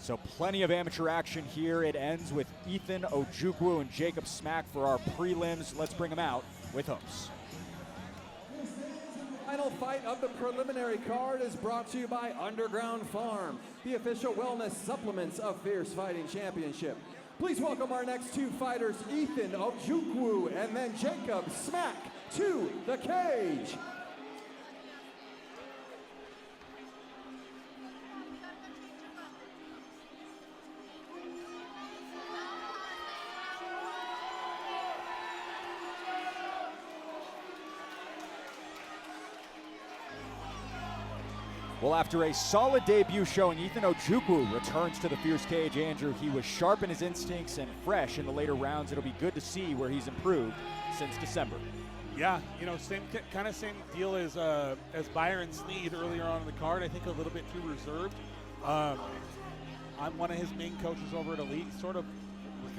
So plenty of amateur action here. It ends with Ethan Ojukwu and Jakob Smack for our prelims. Let's bring them out with hooks. Final fight of the preliminary card is brought to you by Underground Farm, the official wellness supplements of Fierce Fighting Championship. Please welcome our next two fighters, Ethan Ojukwu and then Jakob Smack, to the cage. Well, after a solid debut showing, Ethan Ojukwu returns to the Fierce cage. Andrew, he was sharp in his instincts and fresh in the later rounds. It'll be good to see where he's improved since December. Yeah, you know, same deal as Byron Sneed earlier on in the card. I think a little bit too reserved. I'm one of his main coaches over at Elite. Sort of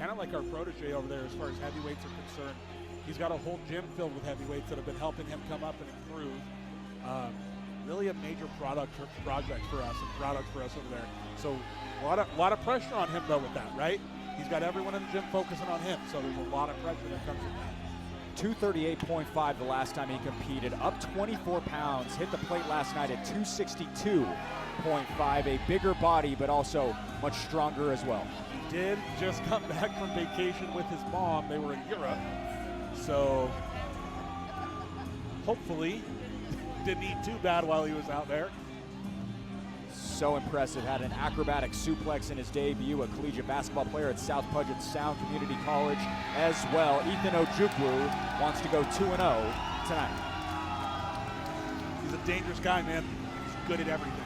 kind of like our protege over there as far as heavyweights are concerned. He's got a whole gym filled with heavyweights that have been helping him come up and improve. Really a major project for us over there. So a lot of pressure on him though with that, right? He's got everyone in the gym focusing on him, so there's a lot of pressure that comes with that. 238.5 the last time he competed, up 24 pounds, hit the plate last night at 262.5, a bigger body, but also much stronger as well. He did just come back from vacation with his mom. They were in Europe, so hopefully didn't eat too bad while he was out there. So impressive, had an acrobatic suplex in his debut, a collegiate basketball player at South Puget Sound Community College as well. Ethan Ojukwu wants to go 2-0 tonight. He's a dangerous guy, man. He's good at everything.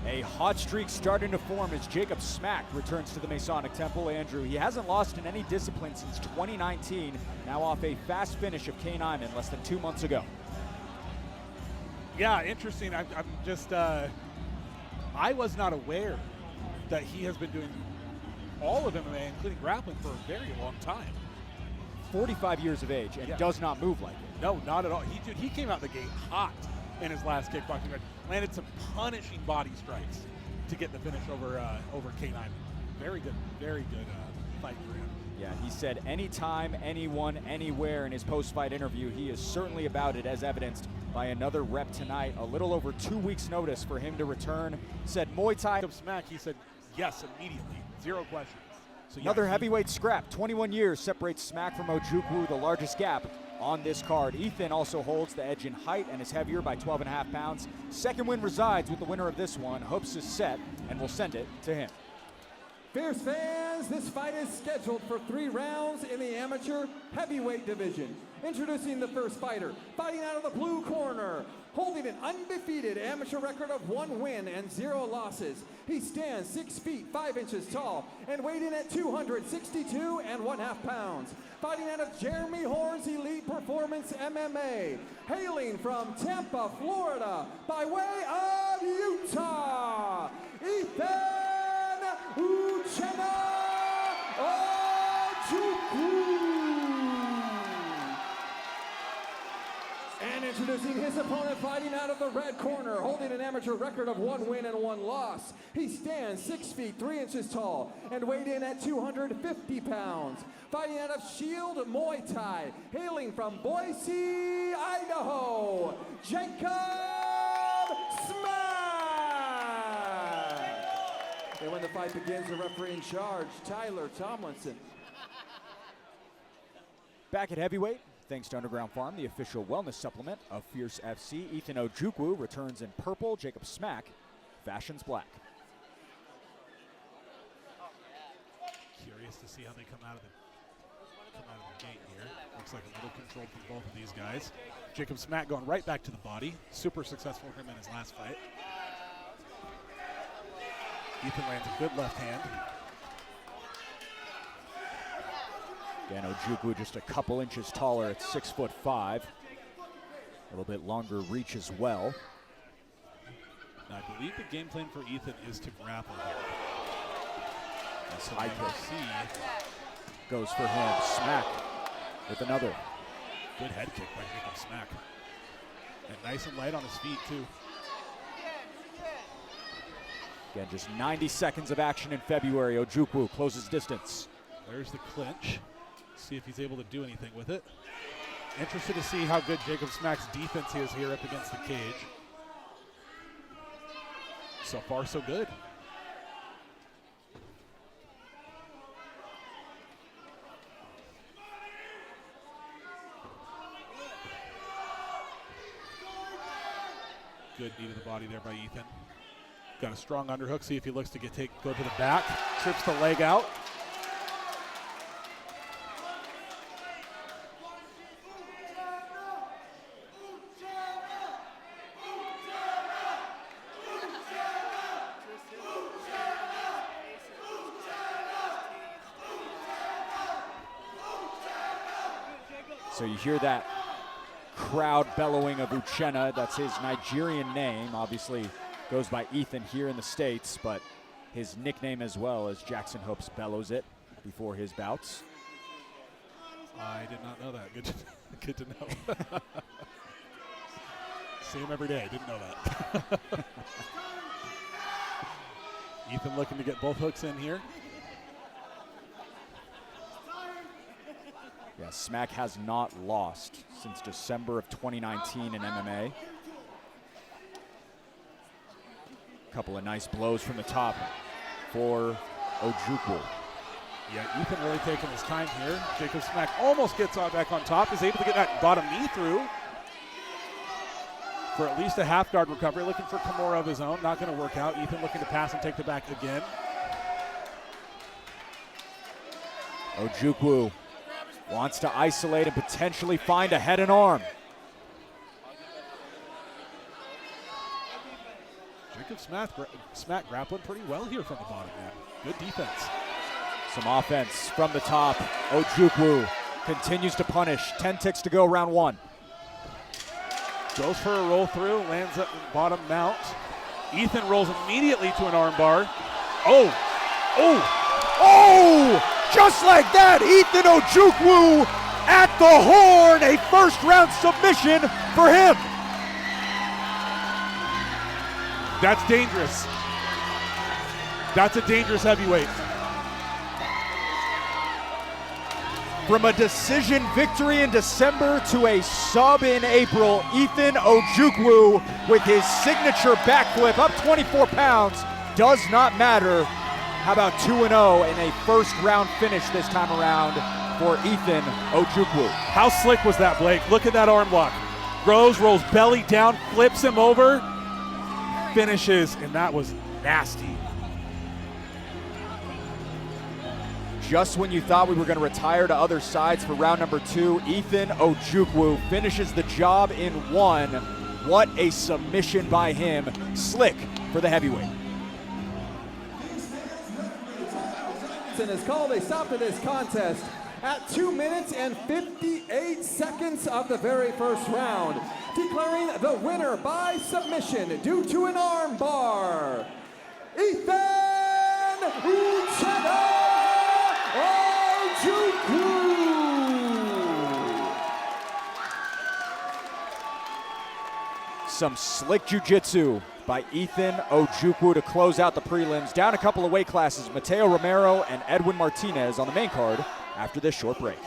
A hot streak starting to form as Jakob Smack returns to the Masonic Temple. Andrew, he hasn't lost in any discipline since 2019, now off a fast finish of Kane Iman less than 2 months ago. Yeah, interesting. I'm just, I was not aware that he has been doing all of MMA, including grappling, for a very long time. 45 years of age and does not move like it. No, not at all. He came out the gate hot in his last kickboxing match. Landed some punishing body strikes to get the finish over Kane Iman. Very good fight for him. Yeah, he said anytime, anyone, anywhere in his post-fight interview. He is certainly about it, as evidenced by another rep tonight. A little over 2 weeks' notice for him to return. Said Muay Thai. Smack, he said yes immediately, 0 questions. So another heavyweight scrap. 21 years separates Smack from Ojukwu, the largest gap on this card. Ethan also holds the edge in height and is heavier by 12.5 pounds. Second win resides with the winner of this one. Hopes is set, and we'll send it to him. Fierce fans, this fight is scheduled for 3 rounds in the amateur heavyweight division. Introducing the first fighter, fighting out of the blue corner, holding an undefeated amateur record of 1 win and 0 losses. He stands 6 feet 5 inches tall and weighed in at 262.5 pounds. Fighting out of Jeremy Horn's Elite Performance MMA, hailing from Tampa, Florida, by way of Utah, Ethan Ojukwu. And introducing his opponent, fighting out of the red corner, holding an amateur record of 1 win and 1 loss. He stands 6 feet 3 inches tall and weighed in at 250 pounds. Fighting out of Shield Muay Thai, hailing from Boise, Idaho, Jakob Smack. And when the fight begins, the referee in charge, Tyler Tomlinson. Back at heavyweight, thanks to Underground Farm, the official wellness supplement of Fierce FC, Ethan Ojukwu returns in purple, Jacob Smack fashions black. Curious to see how they come out of the gate here. Looks like a little control from both of these guys. Jacob Smack going right back to the body. Super successful for him in his last fight. Ethan lands a good left hand. Again, Ojukwu just a couple inches taller at 6'5". A little bit longer reach as well. Now, I believe the game plan for Ethan is to grapple here. And so High I will kick see. Goes for him. Smack with another. Good head kick by Jacob Smack. And nice and light on his feet, too. Again, just 90 seconds of action in February. Ojukwu closes distance. There's the clinch. See if he's able to do anything with it. Interested to see how good Jacob Smack's defense is here up against the cage. So far, so good. Good knee to the body there by Ethan. Got a strong underhook. See if he looks to go to the back. Trips the leg out. So you hear that crowd bellowing of Uchenna. That's his Nigerian name. Obviously goes by Ethan here in the States, but his nickname as well, as Jackson Hopes bellows it before his bouts. I did not know that. Good to know. See him every day. Didn't know that. Ethan looking to get both hooks in here. Yeah, Smack has not lost since December of 2019 in MMA. Couple of nice blows from the top for Ojukwu. Yeah, Ethan really taking his time here. Jacob Smack almost gets back on top. Is able to get that bottom knee through for at least a half guard recovery. Looking for Kimura of his own. Not going to work out. Ethan looking to pass and take the back again. Ojukwu wants to isolate and potentially find a head and arm. Jacob Smack grappling pretty well here from the bottom, man. Good defense. Some offense from the top. Ojukwu continues to punish. 10 ticks to go, round one. Goes for a roll through, lands up bottom mount. Ethan rolls immediately to an arm bar. Oh! Just like that, Ethan Ojukwu at the horn. A first round submission for him. That's dangerous. That's a dangerous heavyweight. From a decision victory in December to a sub in April, Ethan Ojukwu with his signature backflip up 24 pounds does not matter. How about 2-0 in a first round finish this time around for Ethan Ojukwu? How slick was that, Blake? Look at that arm lock. Rolls belly down, flips him over, finishes, and that was nasty. Just when you thought we were going to retire to other sides for round number two, Ethan Ojukwu finishes the job in one. What a submission by him. Slick for the heavyweight. Is called a stop to this contest at 2 minutes and 58 seconds of the very first round, declaring the winner by submission due to an arm bar, Ethan Ojukwu. Some slick jiu-jitsu by Ethan Ojukwu to close out the prelims. Down a couple of weight classes, Mateo Romero and Edwin Martinez on the main card after this short break.